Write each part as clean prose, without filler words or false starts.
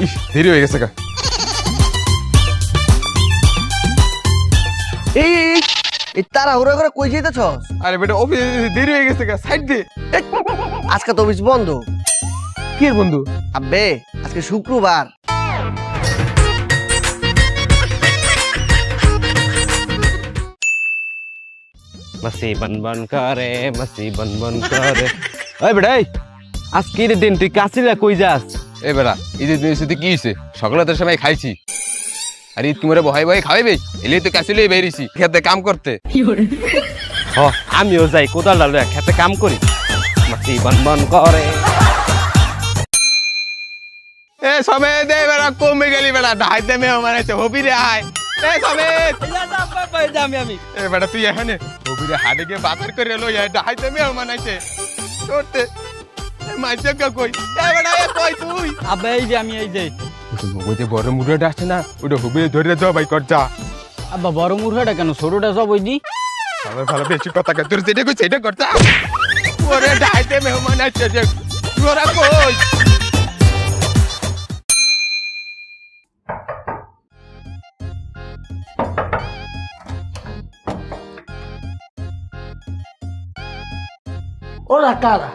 ইস দেরি হয়ে গেছে গা। এই তাড়াহুড়া করে কই যেতেছস? আরে বেটা অফিসে দেরি হয়ে গেছে গা, সাইড দে। আজকে তো অফিস বন্ধ। কি বন্ধু? আব্বে আজকে শুক্রবার। মাসি বনবন করে মাসি বনবন করে। ওই বেটাই আজকের দিন তুই কাছিলা কই যাস? এ বেটা ঈদের দিনের সাথে কি হয়েছে? সকালে তোর সময় খাইছি, আর ঈদ তোমার বহাই বহাই খাওয়াইবে, এলে তো কাছিলেই বেরিয়েছি খেতে কাম করতে। আমিও যাই কোদাল লয়া খেতে কাম করি। মাসি বনবন করে। এ সময় দে বেটা, কমে গেলি বেটা, ঢাইতে মেহমান আছে, হবি রে আয়। এ সমেত আমি এ বেটা তুই এখানে হবি রে, হাটে গিয়ে বাজার করে লই আয়, ঢাইতে মেহমান আছে করতে। মাইছে কই? এ বেটা এ কই তুই? আবে এই যে আমি এই যে ওই যে বড় মুড়াটা আসছে না, ওটা হবি ধরে যাও ভাই, কর যা। আব্বা বড় মুরহাটা কেন ছোটটা সব ওই দি? ভালো ভালো বেশি কথা কর, তোর যেটা কই সেটা কর যা। ওরে ঢাইতে মেহমান আছে যে, তোরা কই? ওরা কারা?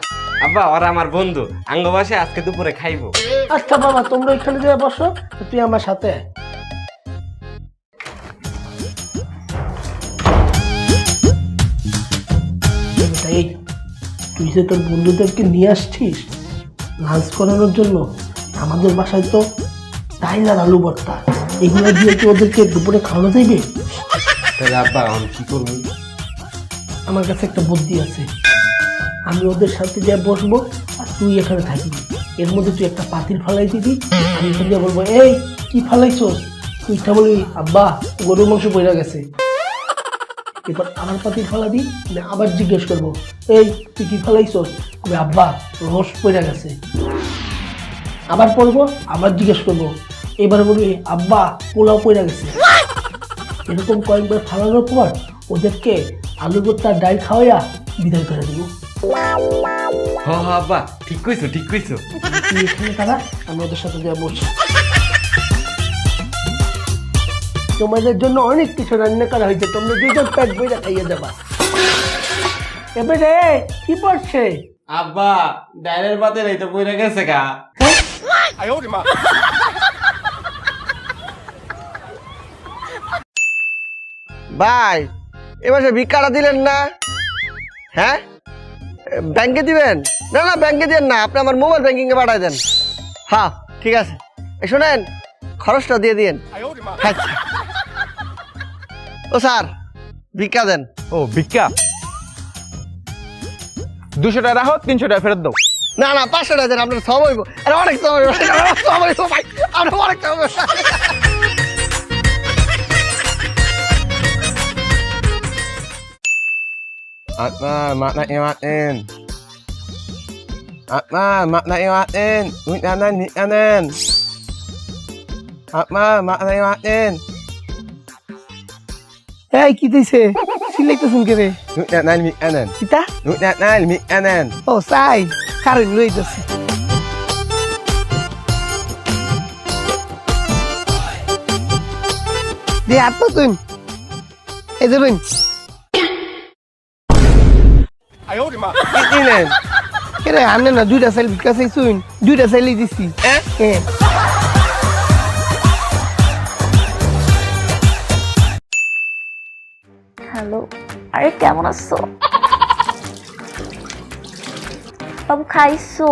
আব্বা ওরা আমার বন্ধু, আঙ্গবাসে আজকে দুপুরে খাইবো। আচ্ছা বাবা তোমরা এখানে যেয়ে বসো, তুই আমার সাথে আয়। এই তুই যে তোর বন্ধুদেরকে নিয়ে আসছিস লাঞ্চ করানোর জন্য, আমাদের বাসায় তো ডাইল আর আলু ভর্তা, এগুলো দিয়ে কি ওদেরকে দুপুরে খাওয়ানো যাইবে? তাহলে আব্বা আমি কি করবো? আমার কাছে একটা বুদ্ধি আছে। আমি ওদের সাথে গিয়ে বসবো আর তুই এখানে থাকবি। এর মধ্যে তুই একটা পাতিল ফালাই দিবি, আমি এখানে গিয়ে বলবো এই কি ফালাইছস? তুইটা বলবি আব্বা গরুর মাংস পড়ে গেছে। এবার আমার পাতিল ফালাবি, আবার জিজ্ঞেস করবো এই তুই কি ফালাইছস? আব্বা রস পড়ে গেছে। আবার পড়বো, আবার জিজ্ঞেস করবো, এবার বলবি আব্বা পোলাও পড়ে গেছে। এরকম কয়েকবার ফালানোর পর ওদেরকে আলু ভর্তা ডাল খাওয়াইয়া বিদায় করে দিব। আব্বা ঠিক কইছো ঠিক কইছো। তুই এখানে তারা, আমি ওদের সাথে যা বসি। তোমাদের জন্য অনেক কিছু রান্না করা হয়েছে, তোমরা দুজন পেট বইরা খাইয়ে দেবা। এবারে কি পড়ছে? আব্বা ডাইলের পাতে এই তো পড়ে গেছে গা। ভাই এবার সে ভিক্ষাটা দিলেন না? হ্যাঁ ব্যাংকে দিবেন? না না ব্যাংকে দিবেন না, আপনি আমার মোবাইল ব্যাংকিং এ পাঠাই দেন। হ্যাঁ ঠিক আছে, এই শোনেন খরচটা দিয়ে দিন। আচ্ছা ও স্যার ভিক্ষা দেন। ও ভিক্ষা 200 টাকা রাখো, 300 টাকা ফেরত দাও। না না 500 টাকা দেন, আপনার সব হইব। আরে অনেক সব হইব, সব হইব ভাই, আপনার অনেক সব হইব। Atma, makna iwatin. Atma, makna iwatin. Wait kanan, wait kanan. Atma, makna iwatin. এই কি দিছে? সিলেক্টেশন করে Wait kanan, wait kanan. কিতা? Wait kanan, wait kanan. ও সাই কারেন্ট লই যাচ্ছে। দে আপনি তুই এই যে রইন Itinan. কেরে আনে না দুইটা সেল বিকাশ হইছুন, দুইটা সেলই দিছি। হ্যাঁ হ্যালো, আরে কেমন আছো বাবু? খাইছো?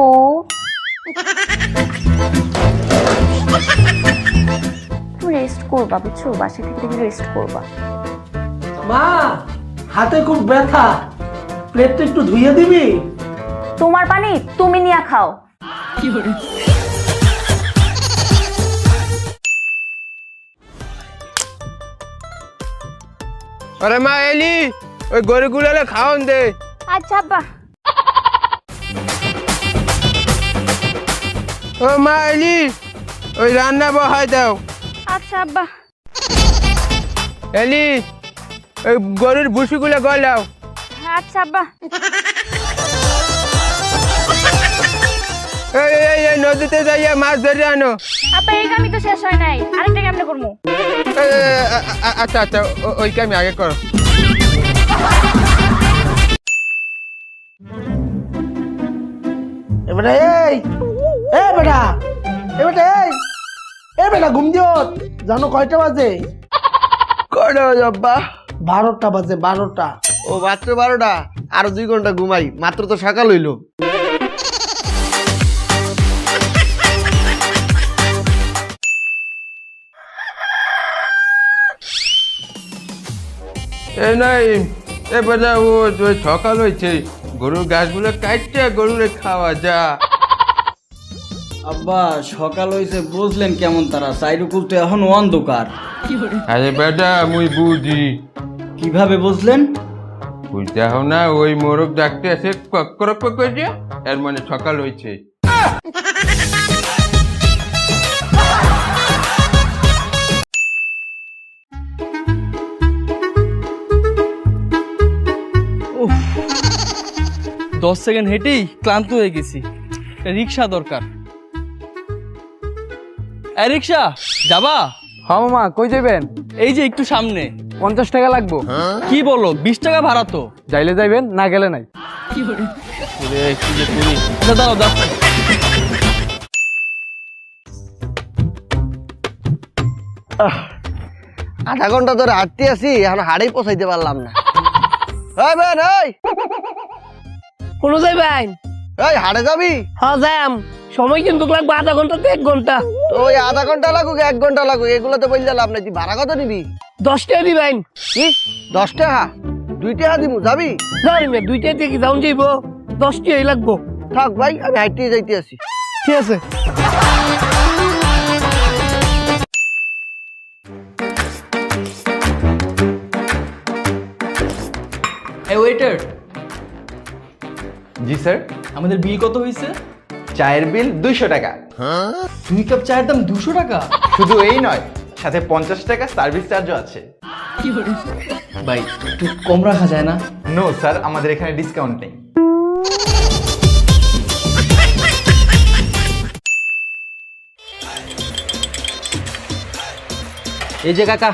তুমি রেস্ট করবা বুঝছো, বাসা থেকে তুমি রেস্ট করবা। মা হাতে খুব ব্যথা, প্লেটটা একটু ধুইয়ে দিবি? তোমার পানি তুমি নিয়ে খাও। আরে মা এলি, ওই গরুগুলো খাওয়ান দে। আচ্ছা আব্বা। ও মা এলি, ওই রান্না বহাই দাও। আচ্ছা আব্বা। এলি, ওই গরুর ভুসিগুলো গলাও। আচ্ছা আব্বা। এই নদীতে যাইয়া মাছ ধরে আনো। আপা এই কামই তো শেষ হয় নাই, আরেকটা কেমনে করবো? আচ্ছা আচ্ছা ওই কামি আগে করো। এবারে এই বেটা, এই বেটা ঘুম দিও। জানো কয়টা বাজে? কয়টা বাজে আব্বা? 12টা বাজে, 12টা। ও মাত্র 12টা, আরো 2 ঘন্টা ঘুমাই, মাত্র তো সকাল হইলো। এ নাই এ বেটা ও সকাল হয়েছে, গরুর গাছগুলো কাটতে গরুরে খাওয়া যা। আব্বা সকাল হয়েছে বুঝলেন কেমন তারা সাইডুকুল তো এখন অন্ধকার। আরে বেটা মুই বুঝি। কিভাবে বুঝলেন? বুঝতে হও না, ওই মোরগ ডাকতে আছে কক্করক করে, এর মানে সকাল হয়েছে। দশ সেকেন্ড হেঁটেই ক্লান্ত হয়ে গেছি, রিক্সা দরকার। এই রিক্সা যাবা? হ্যাঁ মামা, কই যাবেন? এই যে একটু সামনে। 50 টাকা লাগবো। কি বলো, 20 টাকা ভাড়া তো। যাইলে যাইবেন, না গেলে নাই। আচ্ছা, দাঁড়াও যাচ্ছি। আধা ঘন্টা ধরে হাঁটতে আছি, এখন হাড়েই পৌঁছাইতে পারলাম না। এই বেন, কোনো যাইবেন? এই হাড়ে যাবি? হ্যাঁ যাম, সময় কিন্তু লাগবে আধা ঘন্টা তো 1 ঘন্টা। তো ওই আধা ঘন্টা লাগুক 1 ঘন্টা লাগুক, এগুলো তো বললে লাভ নাই। তুই ভাড়া কত নিবি? 10 টাকা দিবেন। কি 10 টাকা? 2 টাকা দিবো, যাবি? জানি না 2 টাকা দিয়ে কি যাউন যাইব, 10 টাকাই লাগবো। থাক ভাই, আমি হাঁটতে যাইতে আছি। ঠিক আছে। এই ওয়েটার, জি স্যার। আমাদের বিল কত হয়েছে? চায়ের বিল 200 টাকা। 2 কাপ চায়ের দাম 200 টাকা? শুধু এই নয়, সাথে 50 টাকা সার্ভিস চার্জও আছে। ভাই একটু কম রাখা যায় না? নো স্যার, আমাদের এখানে ডিসকাউন্ট নেই। এই যে কাকা,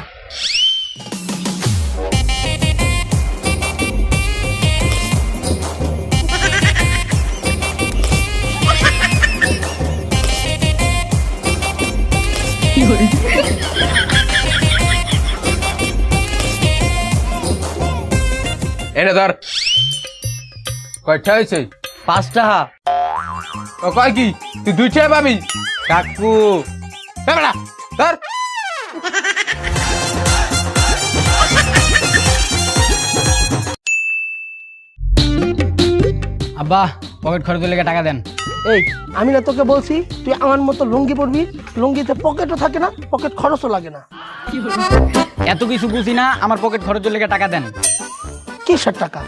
এনে ধর। কয়টা হয়েছে? 5 টাকা। ও কয় কি তুই 2 টাকা পাবি? কাকু এ বেটা ধর। আব্বা, পকেট খরচের লেগে টাকা দেন। এই আমি না তোকে বলছি তুই আমার মতো লুঙ্গি পরবি, লুঙ্গিতে পকেটও থাকে না, পকেট খরচও লাগে না। এত কিছু বুঝি না, আমার পকেট খরচের লেগে টাকা দেন। কিসের টাকা?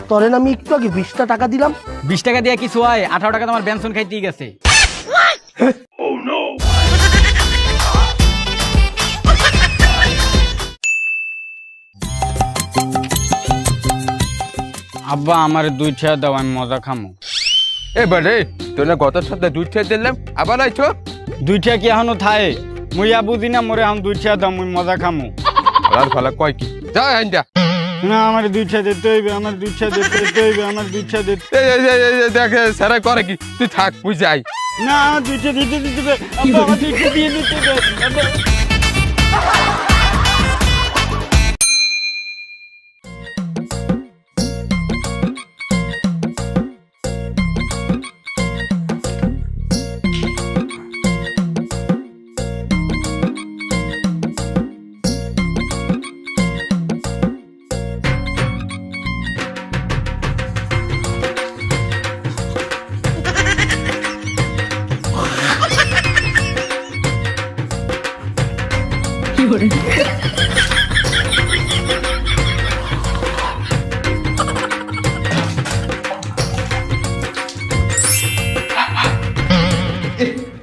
তোরে না আমি একটু আগে 20টা টাকা দিলাম। 20 টাকা দিয়ে কিছু হয়? 18 টাকা তোমার বেনসন খাইতেই গেছে। আব্বা আমার 2 টাকা দাও, আমি মজা খামো। এ বেটা তোর না গত সপ্তাহে 2 টাকা দিলাম, আবার আইছো? 2 টাকা কি এখনো থায়? মুইয়া বুঝি না, মোরে এখন 2 টাকা দাও, মুই মজা খামো। আর ফালা কয় কি যা আইন্দা। না, আমার 2 টাকা দিতে হইবে, আমার 2 টাকা দিতে হইবে, আমার 2 টাকা দিতে। দেখ সারা করে কি, তুই থাক বুঝ যাই। না, আমার 2 টাকা দিতে দিতে, আব্বা আমার 2 টাকা দিয়ে দিতে দে। আব্বা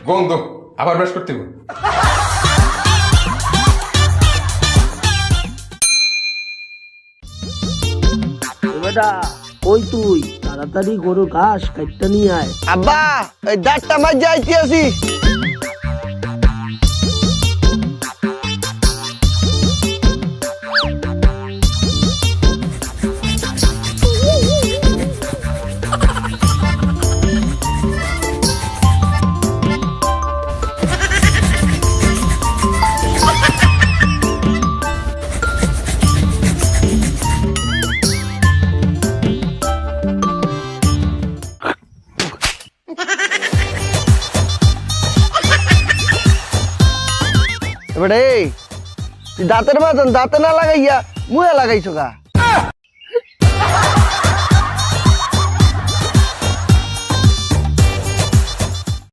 গন্ধ, আবার ব্রাশ করতে হবে। বেটা ওই তুই তাড়াতাড়ি গরু ঘাস কাটতে নিয়ে আয়। আব্বা, ওই দাঁতটা মাঝে আইতে আছি। এবারে এই তুই দাঁতের মাজন দাঁতে না লাগাইয়া মুয়ে লাগাইছো গা